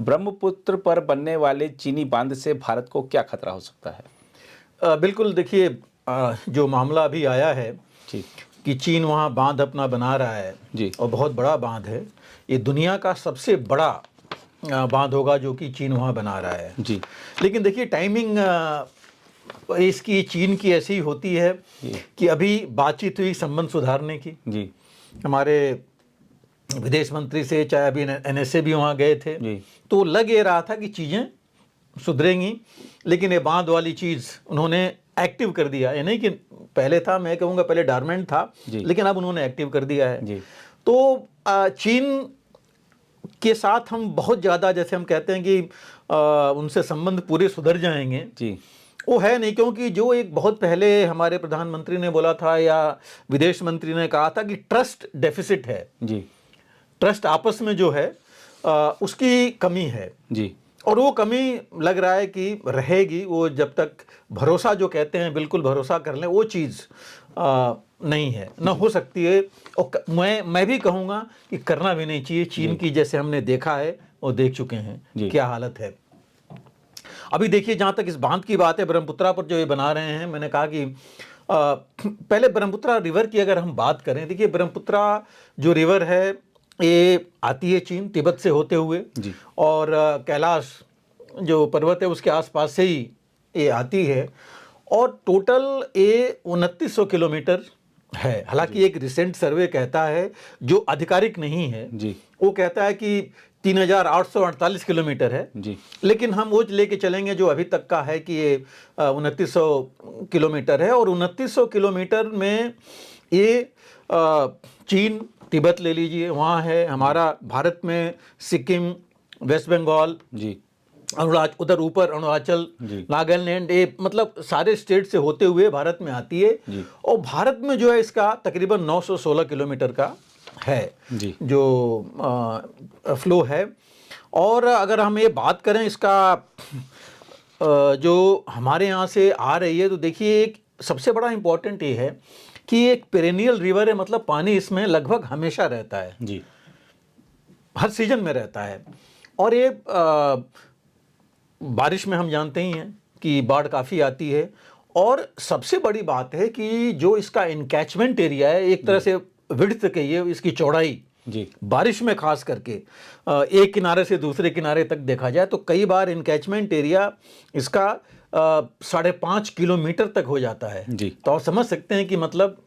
ब्रह्मपुत्र पर बनने वाले चीनी बांध से भारत को क्या खतरा हो सकता है? बिल्कुल, देखिए, जो मामला अभी आया है जी कि चीन वहाँ बांध अपना बना रहा है जी और बहुत बड़ा बांध है। ये दुनिया का सबसे बड़ा बांध होगा जो कि चीन वहाँ बना रहा है। जी लेकिन देखिए, टाइमिंग इसकी चीन की ऐसी होती है कि अभी बातचीत हुई संबंध सुधारने की। जी हमारे विदेश मंत्री से, चाहे अभी NSA भी वहाँ गए थे, जी तो लग ये रहा था कि चीज़ें सुधरेंगी। लेकिन ये बांध वाली चीज़ उन्होंने एक्टिव कर दिया। ये नहीं कि पहले था, मैं कहूँगा पहले डॉर्मेंट था, लेकिन अब उन्होंने एक्टिव कर दिया है। जी तो चीन के साथ हम बहुत ज़्यादा, जैसे हम कहते हैं कि उनसे संबंध पूरे सुधर जाएंगे, जी वो है नहीं। क्योंकि जो एक बहुत पहले हमारे प्रधानमंत्री ने बोला था या विदेश मंत्री ने कहा था कि ट्रस्ट डेफिसिट है, जी ट्रस्ट आपस में जो है उसकी कमी है। जी और वो कमी लग रहा है कि रहेगी। वो जब तक भरोसा, जो कहते हैं बिल्कुल भरोसा कर लें, वो चीज़ नहीं है, ना हो सकती है। और मैं भी कहूँगा कि करना भी नहीं चाहिए। चीन की जैसे हमने देखा है और देख चुके हैं क्या हालत है। अभी देखिए, जहाँ तक इस बांध की बात है, ब्रह्मपुत्रा पर जो ये बना रहे हैं, मैंने कहा कि पहले ब्रह्मपुत्रा रिवर की अगर हम बात करें, देखिए ब्रह्मपुत्रा जो रिवर है ये आती है चीन, तिब्बत से होते हुए, और कैलाश जो पर्वत है उसके आसपास से ही ये आती है। और टोटल ये 2900 किलोमीटर है। हालांकि एक रिसेंट सर्वे कहता है, जो आधिकारिक नहीं है, वो कहता है कि 3848 किलोमीटर है। लेकिन हम वो लेके चलेंगे जो अभी तक का है कि ये 2900 किलोमीटर है। और 2900 किलोमीटर में ये चीन, तिब्बत ले लीजिए, वहाँ है। हमारा भारत में सिक्किम, वेस्ट बंगाल, अरुणाचल, उधर ऊपर अरुणाचल, नागालैंड, ये मतलब सारे स्टेट से होते हुए भारत में आती है। और भारत में जो है इसका तकरीबन 916 किलोमीटर का है जो फ्लो है। और अगर हम ये बात करें इसका जो हमारे यहाँ से आ रही है, तो देखिए एक सबसे बड़ा इम्पोर्टेंट ये है कि एक पेरेनियल रिवर है, मतलब पानी इसमें लगभग हमेशा रहता है, हर सीजन में रहता है। और ये बारिश में हम जानते ही हैं कि बाढ़ काफ़ी आती है। और सबसे बड़ी बात है कि जो इसका इनकैचमेंट एरिया है, एक तरह से विड्थ कहिए, इसकी चौड़ाई, बारिश में खास करके एक किनारे से दूसरे किनारे तक देखा जाए तो कई बार इनकैचमेंट एरिया इसका 5.5 किलोमीटर तक हो जाता है। तो आप समझ सकते हैं कि मतलब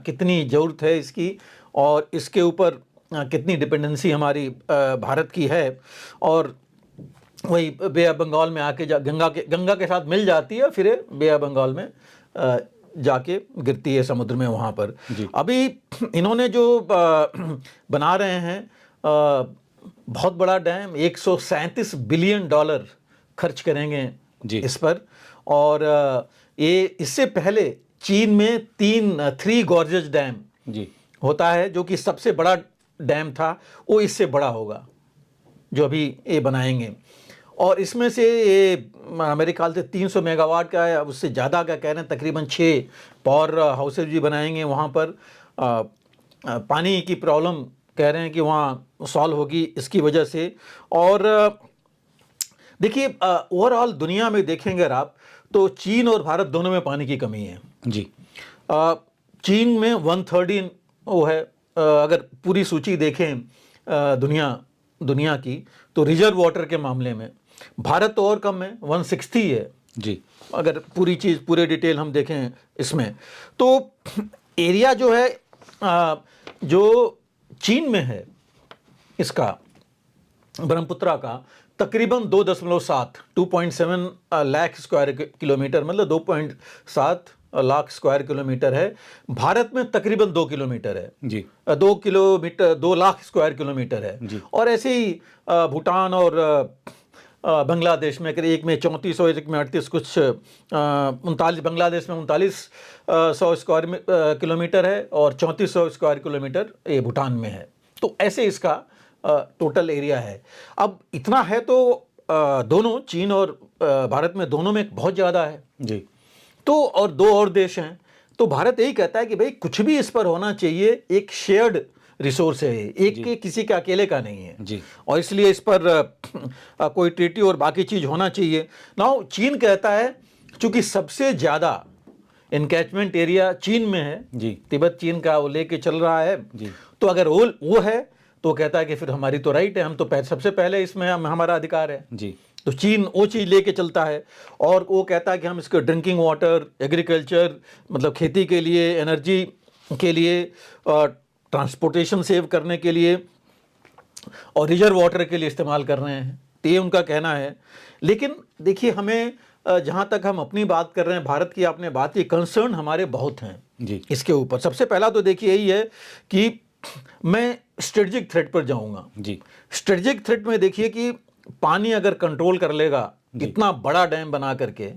कितनी ज़रूरत है इसकी, और इसके ऊपर कितनी डिपेंडेंसी हमारी भारत की है। और वही बे ऑफ बंगाल में आके गंगा के साथ मिल जाती है, फिर बे ऑफ बंगाल में जाके गिरती है समुद्र में वहाँ पर। अभी इन्होंने जो बना रहे हैं बहुत बड़ा डैम, 137 बिलियन डॉलर खर्च करेंगे इस पर। और ये इससे पहले चीन में 3 गॉर्जेस डैम होता है, जो कि सबसे बड़ा डैम था, वो इससे बड़ा होगा जो अभी ये बनाएंगे। और इसमें से ये मेरे ख्याल से 300 मेगावाट का है, उससे ज़्यादा का कह रहे हैं। तकरीबन 6 पावर हाउसेज भी बनाएंगे वहाँ पर। पानी की प्रॉब्लम कह रहे हैं कि वहाँ सॉल्व होगी इसकी वजह से। और देखिए, ओवरऑल दुनिया में देखेंगे अगर आप, तो चीन और भारत दोनों में पानी की कमी है। चीन में 1/3 वो है। अगर पूरी सूची देखें दुनिया की, तो रिजर्व वाटर के मामले में भारत तो और कम है, 160 है अगर पूरी चीज़, पूरे डिटेल हम देखें इसमें। तो एरिया जो है जो चीन में है इसका, ब्रह्मपुत्रा का, तकरीबन 2.7 लाख स्क्वायर किलोमीटर, मतलब 2.7 लाख स्क्वायर किलोमीटर है। भारत में तकरीबन 2 किलोमीटर है, 2 लाख स्क्वायर किलोमीटर है। और ऐसे ही भूटान और बांग्लादेश में, एक में 3400, एक में 38, कुछ 39, बांग्लादेश में 3900 स्क्वायर किलोमीटर है, और 3400 स्क्वायर किलोमीटर ये भूटान में है। तो ऐसे इसका टोटल एरिया है। अब इतना है तो दोनों, चीन और भारत में, दोनों में बहुत ज़्यादा है तो। और 2 और देश हैं, तो भारत यही कहता है कि भाई कुछ भी इस पर होना चाहिए, एक शेयर्ड रिसोर्स है, एक के किसी के अकेले का नहीं है जी। और इसलिए इस पर कोई ट्रीटी और बाकी चीज होना चाहिए। नाउ चीन कहता है चूंकि सबसे ज्यादा इनकैचमेंट एरिया चीन में है, जी। तिब्बत चीन का वो लेके चल रहा है जी। तो अगर वो है तो कहता है कि फिर हमारी तो राइट है, हम तो सबसे पहले इसमें हमारा अधिकार है। जी। तो चीन वो चीज़ लेके चलता है और वो कहता है कि हम इसको ड्रिंकिंग वाटर, एग्रीकल्चर मतलब खेती के लिए, एनर्जी के लिए, ट्रांसपोर्टेशन सेव करने के लिए और रिजर्व वाटर के लिए इस्तेमाल कर रहे हैं। तो ये उनका कहना है। लेकिन देखिए हमें जहाँ तक हम अपनी बात कर रहे हैं भारत की, आपने बात की, कंसर्न हमारे बहुत हैं जी। इसके ऊपर। सबसे पहला तो देखिए यही है कि मैं स्ट्रेटजिक थ्रेट पर जाऊंगा। जी। स्ट्रेटजिक थ्रेट में देखिए कि पानी अगर कंट्रोल कर लेगा इतना बड़ा डैम बना करके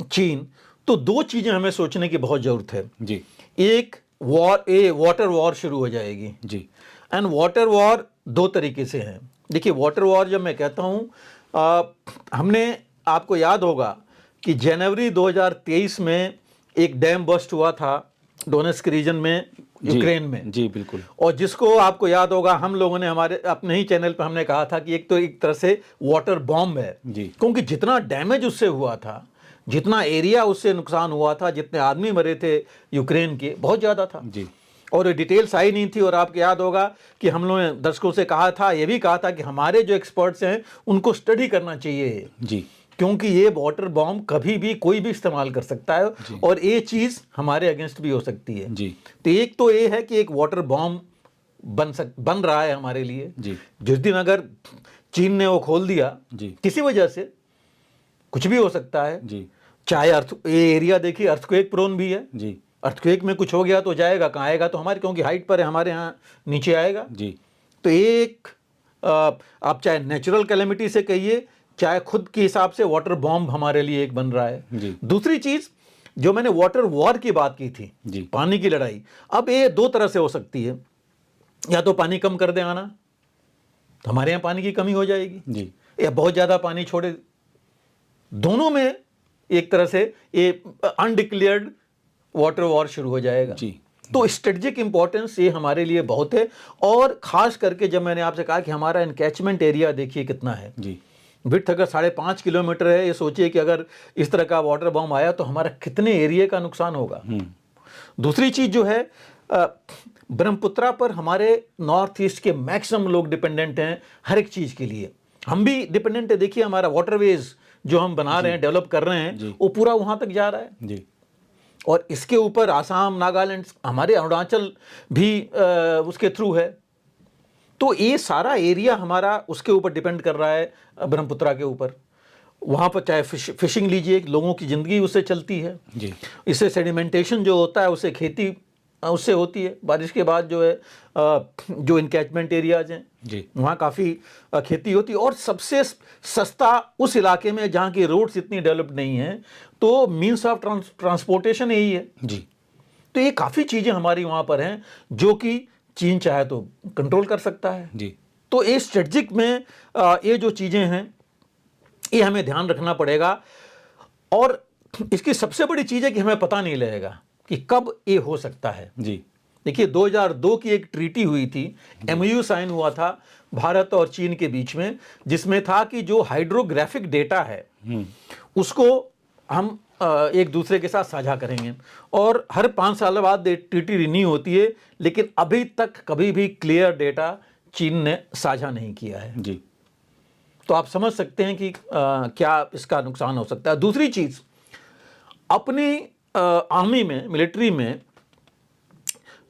चीन, तो दो चीजें हमें सोचने की बहुत जरूरत है। जी। एक वाटर वॉर शुरू हो जाएगी जी। एंड वाटर वॉर दो तरीके से है। देखिए वाटर वॉर जब मैं कहता हूं, हमने, आपको याद होगा कि जनवरी 2023 में एक डैम बस्ट हुआ था डोनेस्क रीजन में, यूक्रेन में। जी बिल्कुल। और जिसको आपको याद होगा हम लोगों ने हमारे अपने ही चैनल पर हमने कहा था कि एक तो एक तरह से वाटर बॉम्ब है जी। क्योंकि जितना डैमेज उससे हुआ था, जितना एरिया उससे नुकसान हुआ था, जितने आदमी मरे थे यूक्रेन के, बहुत ज़्यादा था। जी। और डिटेल्स आई नहीं थी। और आपको याद होगा कि हम लोगों ने दर्शकों से कहा था, ये भी कहा था कि हमारे जो एक्सपर्ट्स हैं उनको स्टडी करना चाहिए जी। क्योंकि ये वाटर बॉम्ब कभी भी कोई भी इस्तेमाल कर सकता है और ये चीज़ हमारे अगेंस्ट भी हो सकती है। जी। तो एक तो ये है कि एक वाटर बॉम्ब बन रहा है हमारे लिए। जी। जिस दिन अगर चीन ने वो खोल दिया जी। किसी वजह से, कुछ भी हो सकता है। जी। चाहे ये एरिया देखिए अर्थक्वेक प्रोन भी है। जी। अर्थक्वेक में कुछ हो गया तो जाएगा कहाँ, आएगा तो हमारे, क्योंकि हाइट पर है, हमारे यहाँ नीचे आएगा। जी। तो एक आप चाहे नेचुरल कैलेमिटी से कहिए, चाहे खुद के हिसाब से वाटर बॉम्ब हमारे लिए एक बन रहा है। जी। दूसरी चीज जो मैंने वाटर वॉर की बात की थी, जी। पानी की लड़ाई, अब ये दो तरह से हो सकती है। या तो पानी कम कर दे आना, तो हमारे यहाँ पानी की कमी हो जाएगी, जी। या बहुत ज्यादा पानी छोड़े। दोनों में एक तरह से ये अनडिक्लेयर्ड वाटर वॉर शुरू हो जाएगा। जी। तो स्ट्रेटजिक इंपॉर्टेंस ये हमारे लिए बहुत है। और खास करके जब मैंने आपसे कहा कि हमारा एनकैचमेंट एरिया देखिए कितना है। जी। विड्थ अगर 5.5 किलोमीटर है, ये सोचिए कि अगर इस तरह का वाटर बॉम्ब आया तो हमारा कितने एरिया का नुकसान होगा। दूसरी चीज जो है, ब्रह्मपुत्रा पर हमारे नॉर्थ ईस्ट के मैक्सिमम लोग डिपेंडेंट हैं हर एक चीज के लिए। हम भी डिपेंडेंट है। देखिए हमारा वाटरवेज जो हम बना रहे हैं, डेवलप कर रहे हैं, वो पूरा वहां तक जा रहा है। जी। और इसके ऊपर आसाम, नागालैंड, हमारे अरुणाचल भी उसके थ्रू है। तो ये सारा एरिया हमारा उसके ऊपर डिपेंड कर रहा है, ब्रह्मपुत्रा के ऊपर। वहाँ पर चाहे फिशिंग लीजिए, लोगों की ज़िंदगी उससे चलती है। जी। इससे सेडिमेंटेशन जो होता है उससे खेती उससे होती है। बारिश के बाद जो है जो इनकैचमेंट एरियाज हैं जी। वहाँ काफ़ी खेती होती है। और सबसे सस्ता उस इलाके में जहाँ की रोड्स इतनी डेवलप नहीं हैं, तो मीन्स ऑफ ट्रांसपोर्टेशन यही है। जी। तो ये काफ़ी चीज़ें हमारी वहाँ पर हैं जो कि चीन चाहे तो कंट्रोल कर सकता है। जी। तो ये स्ट्रेटजिक में ये जो चीज़ें हैं ये हमें ध्यान रखना पड़ेगा। और इसकी सबसे बड़ी चीज़ है कि हमें पता नहीं लगेगा कि कब ये हो सकता है। जी। देखिए 2002 की एक ट्रीटी हुई थी, MOU साइन हुआ था भारत और चीन के बीच में, जिसमें था कि जो हाइड्रोग्राफिक डेटा है उसको हम एक दूसरे के साथ साझा करेंगे। और हर 5 साल बाद ट्रीटी रिन्यू होती है, लेकिन अभी तक कभी भी क्लियर डेटा चीन ने साझा नहीं किया है। जी। तो आप समझ सकते हैं कि क्या इसका नुकसान हो सकता है। दूसरी चीज, अपनी आर्मी में, मिलिट्री में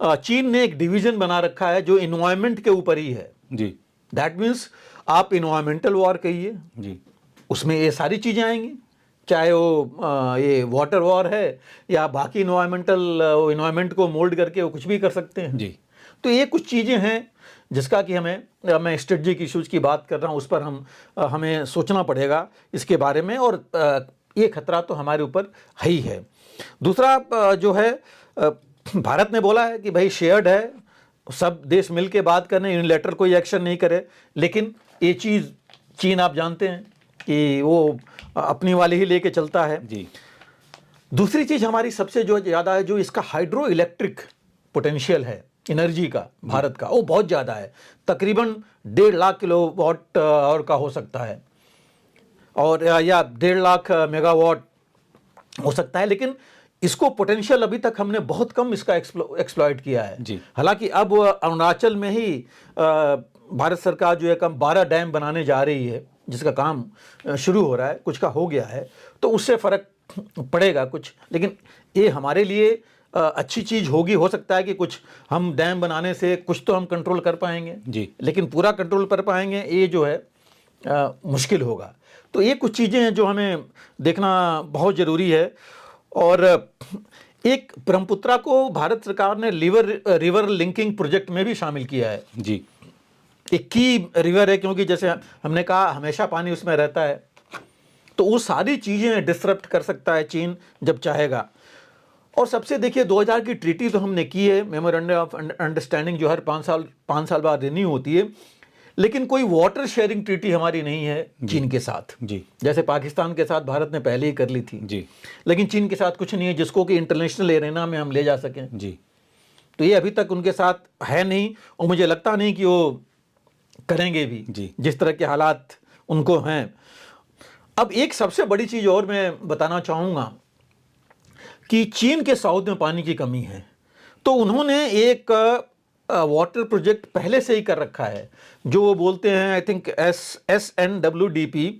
चीन ने एक डिवीजन बना रखा है जो इन्वायरमेंट के ऊपर ही है। जी। दैट मीन्स आप इन्वायरमेंटल वॉर कहिए, जी। उसमें ये सारी चीज़ें आएंगी, चाहे वो ये वाटर वॉर है या बाकी इन्वायरमेंट को मोल्ड करके वो कुछ भी कर सकते हैं। जी। तो ये कुछ चीज़ें हैं जिसका कि मैं स्ट्रेटजिक इश्यूज की बात कर रहा हूँ, उस पर हमें सोचना पड़ेगा इसके बारे में। और ये खतरा तो हमारे ऊपर है ही है। दूसरा जो है, भारत ने बोला है कि भाई शेयर्ड है, सब देश मिल के बात करने, यूनिलैटरल कोई एक्शन नहीं करे। लेकिन ये चीज़ चीन आप जानते हैं कि वो अपनी वाली ही लेके चलता है। जी। दूसरी चीज़ हमारी सबसे जो ज़्यादा है, जो इसका हाइड्रो इलेक्ट्रिक पोटेंशियल है, एनर्जी का भारत का वो बहुत ज़्यादा है, तकरीबन 1.5 लाख किलोवाट आवर का हो सकता है, और या 1.5 लाख मेगावाट हो सकता है। लेकिन इसको पोटेंशियल अभी तक हमने बहुत कम इसका एक्सप्लॉइट किया है जी। हालांकि अब अरुणाचल में ही भारत सरकार जो है कम 12 डैम बनाने जा रही है, जिसका काम शुरू हो रहा है, कुछ का हो गया है, तो उससे फ़र्क पड़ेगा कुछ। लेकिन ये हमारे लिए अच्छी चीज़ होगी, हो सकता है कि कुछ हम डैम बनाने से कुछ तो हम कंट्रोल कर पाएंगे जी। लेकिन पूरा कंट्रोल कर पाएंगे ये जो है मुश्किल होगा। तो ये कुछ चीज़ें हैं जो हमें देखना बहुत ज़रूरी है। और एक ब्रह्मपुत्रा को भारत सरकार ने रिवर लिंकिंग प्रोजेक्ट में भी शामिल किया है जी। एक की रिवर है, क्योंकि जैसे हमने कहा हमेशा पानी उसमें रहता है, तो वो सारी चीज़ें डिसरप्ट कर सकता है चीन जब चाहेगा। और सबसे देखिए 2000 की ट्रीटी तो हमने की है, मेमोरेंडम ऑफ अंडरस्टैंडिंग, जो हर 5 साल बाद रिन्यू होती है, लेकिन कोई वाटर शेयरिंग ट्रीटी हमारी नहीं है चीन के साथ। जी। जैसे पाकिस्तान के साथ भारत ने पहले ही कर ली थी जी। लेकिन चीन के साथ कुछ नहीं है जिसको कि इंटरनेशनल एरेना में हम ले जा सकें। जी। तो ये अभी तक उनके साथ है नहीं, और मुझे लगता नहीं कि वो करेंगे भी जी। जिस तरह के हालात उनको हैं। अब एक सबसे बड़ी चीज़ और मैं बताना चाहूँगा कि चीन के साउथ में पानी की कमी है, तो उन्होंने एक वाटर प्रोजेक्ट पहले से ही कर रखा है जो वो बोलते हैं, I think SNWDP,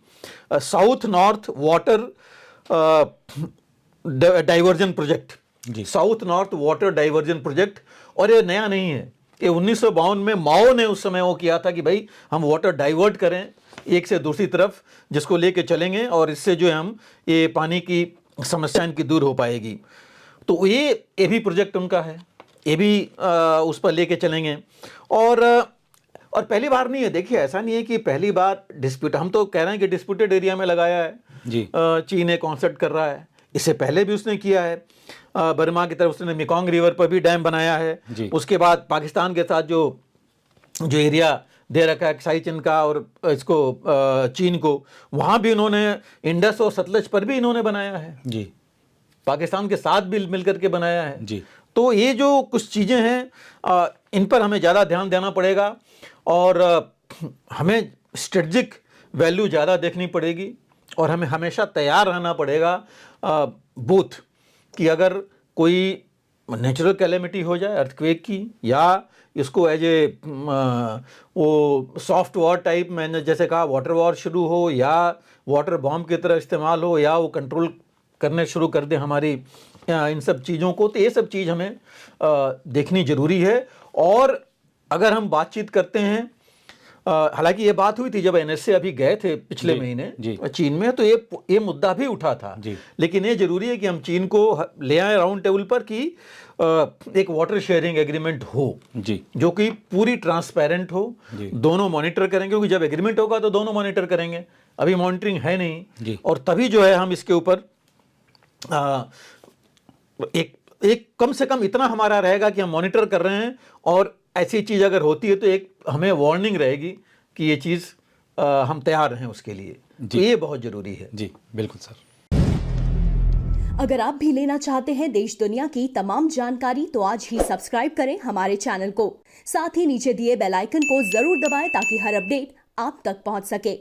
south north water diversion project, south north water diversion project. और ये नया नहीं है, ये 1952 में माओ ने उस समय वो किया था कि भाई हम वाटर डाइवर्ट करें एक से दूसरी तरफ, जिसको लेके चलेंगे और इससे जो है हम ये पानी की समस्या इनकी दूर हो पाएगी। तो ये भी प्रोजेक्ट उनका है, ये भी उस पर लेके चलेंगे। और पहली बार नहीं है, देखिए ऐसा नहीं है कि पहली बार डिस्प्यूट, हम तो कह रहे हैं कि डिस्प्यूटेड एरिया में लगाया है जी। चीन एक कॉन्सेप्ट कर रहा है, इससे पहले भी उसने किया है, बर्मा की तरफ उसने मेकोंग रिवर पर भी डैम बनाया है। उसके बाद पाकिस्तान के साथ जो एरिया दे रखा है एक्साई चिन का और इसको चीन को, वहाँ भी इन्होंने इंडस और सतलज पर भी इन्होंने बनाया है जी। पाकिस्तान के साथ भी मिलकर के बनाया है जी। तो ये जो कुछ चीज़ें हैं इन पर हमें ज़्यादा ध्यान देना पड़ेगा और हमें स्ट्रेटजिक वैल्यू ज़्यादा देखनी पड़ेगी और हमें हमेशा तैयार रहना पड़ेगा बूथ कि अगर कोई नेचुरल कैलेमिटी हो जाए अर्थक्वेक की, या इसको एज ए वो सॉफ्ट वॉर टाइप, मैंने जैसे कहा वाटर वॉर शुरू हो या वाटर बॉम्ब की तरह इस्तेमाल हो या वो कंट्रोल करने शुरू कर दे हमारी इन सब चीज़ों को, तो ये सब चीज़ हमें देखनी ज़रूरी है। और अगर हम बातचीत करते हैं, हालांकि ये बात हुई थी जब NSA अभी गए थे पिछले महीने चीन में, तो ये मुद्दा भी उठा था, लेकिन ये जरूरी है कि हम चीन को ले आए राउंड टेबल पर कि एक वाटर शेयरिंग एग्रीमेंट हो जो कि पूरी ट्रांसपेरेंट हो, दोनों मॉनिटर करेंगे, क्योंकि जब एग्रीमेंट होगा तो दोनों मॉनिटर करेंगे, अभी मॉनिटरिंग है नहीं, और तभी जो है हम इसके ऊपर एक कम से कम इतना हमारा रहेगा कि हम मॉनिटर कर रहे हैं, और ऐसी चीज़ अगर होती है तो एक हमें वार्निंग रहेगी कि ये चीज़ हम तैयार हैं उसके लिए। तो ये बहुत ज़रूरी है। जी बिल्कुल सर। अगर आप भी लेना चाहते हैं देश दुनिया की तमाम जानकारी तो आज ही सब्सक्राइब करें हमारे चैनल को, साथ ही नीचे दिए बेल आइकन को जरूर दबाएं ताकि हर अपडेट आप तक पहुंच सके।